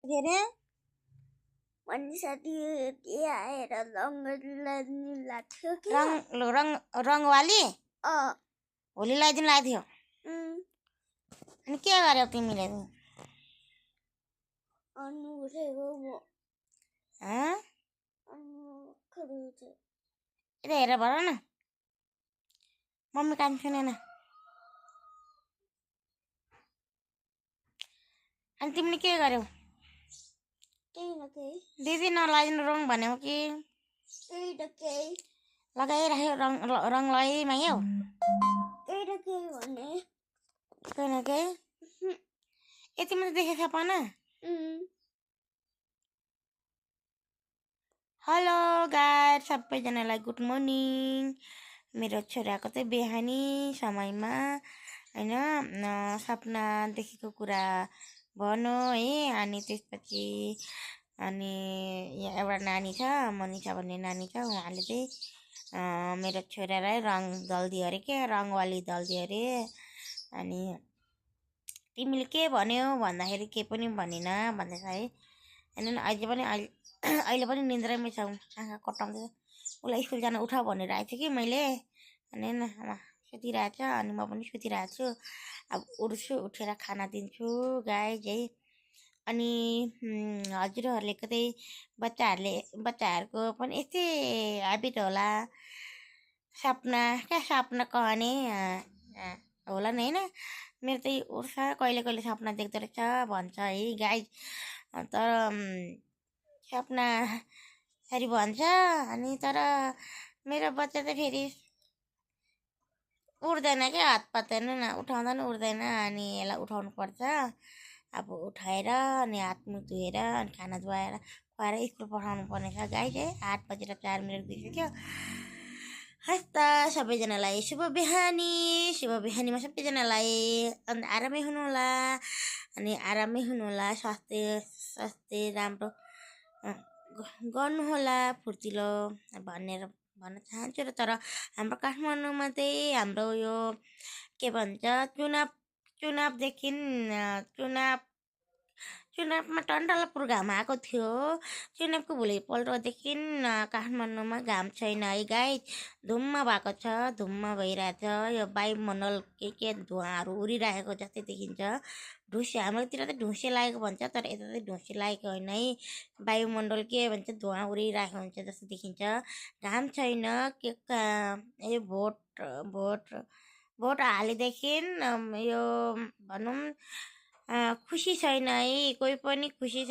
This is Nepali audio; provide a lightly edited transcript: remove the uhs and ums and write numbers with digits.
के अरे भन्ने साथी के आएर रङ लाग्थ्यो कि रङवाली होली लगाइदिनु लागेको थियो अनि के गर्यौ तिमीले अनि उठेको म यता हेरेर भन न मम्मी कान सुनेन अनि तिमीले के गर्यौ दिदी नलाइदिनु रङ भन्यौ कि लगाइराख्यो रङ लगाइमाग्यौ यति मात्रै देखेको सपना हेलो गाइस सबैजनालाई गुड मर्निङ मेरो छोराको चाहिँ बिहानी समयमा हैन सपना देखेको कुरा भन्यो है अनि त्यसपछि अनि यहाँ एउटा नानी छ मनिषा भन्ने नानी छ उहाँले चाहिँ मेरो छोरालाई रङ दल्दियो अरे के रङवाली दल्दियो अरे अनि तिमीले के भन्यौ भन्दाखेरि के पनि भनिन भन्दैछ है होइन अहिले पनि निन्द्रामै छ आँखा कटाउँदैछ उसलाई स्कुल जान उठ भनेर आएको थिएँ कि मैले अनि सुतिरहेको छ अनि म पनि सुतिरहेको छु अब उठ्छु उठेर खाना दिन्छु गाई है अनि हजुरहरूले कतै बच्चाहरूको पनि यस्तै ह्याबिट होला सपना क्या सपना कहने होला नि होइन मेरो चाहिँ उठ्छ कहिले कहिले सपना देख्दो रहेछ भन्छ है गाई तर सपना फेरि भन्छ अनि तर मेरो बच्चा चाहिँ फेरि उठ्दैन क्या हात पात्दैन न उठाउँदा पनि उठ्दैन अनि यसलाई उठाउनु पर्छ अब उठाएर अनि हात मुख धोएर अनि खाना खुवाएर स्कुल पठाउनु पर्ने छ गाई चाहिँ 8:04 भइसक्यो हस् त सबैजनालाई शुभ बिहानीमा सबैजनालाई अन्त आरामै हुनुहोला अनि आरामै हुनुहोला स्वास्थ्य राम्रो गर्नुहोला फुर्तिलो भनेर भन्न चाहन्छु र तर हाम्रो काठमाडौँमा चाहिँ हाम्रो यो के भन्छ चुनावमा टन्टलापुर घाम आएको थियो चुनावको भोलिपल्टदेखि काठमाडौँमा घाम छैन है गाई धुम्म भएको छ धुम्म भइरहेछ यो वायुमण्डल के धुवाँहरू उडिरहेको जस्तै देखिन्छ ढुसी हाम्रोतिर त ढुसी लागेको भन्छ तर यता चाहिँ ढुसी लागेको होइन है वायुमण्डल के भन्छ धुवाँ उडिरहेको हुन्छ जस्तो देखिन्छ घाम छैन के यो भोट हालेदेखि यो भनौँ खुसी छैन है कोही पनि खुसी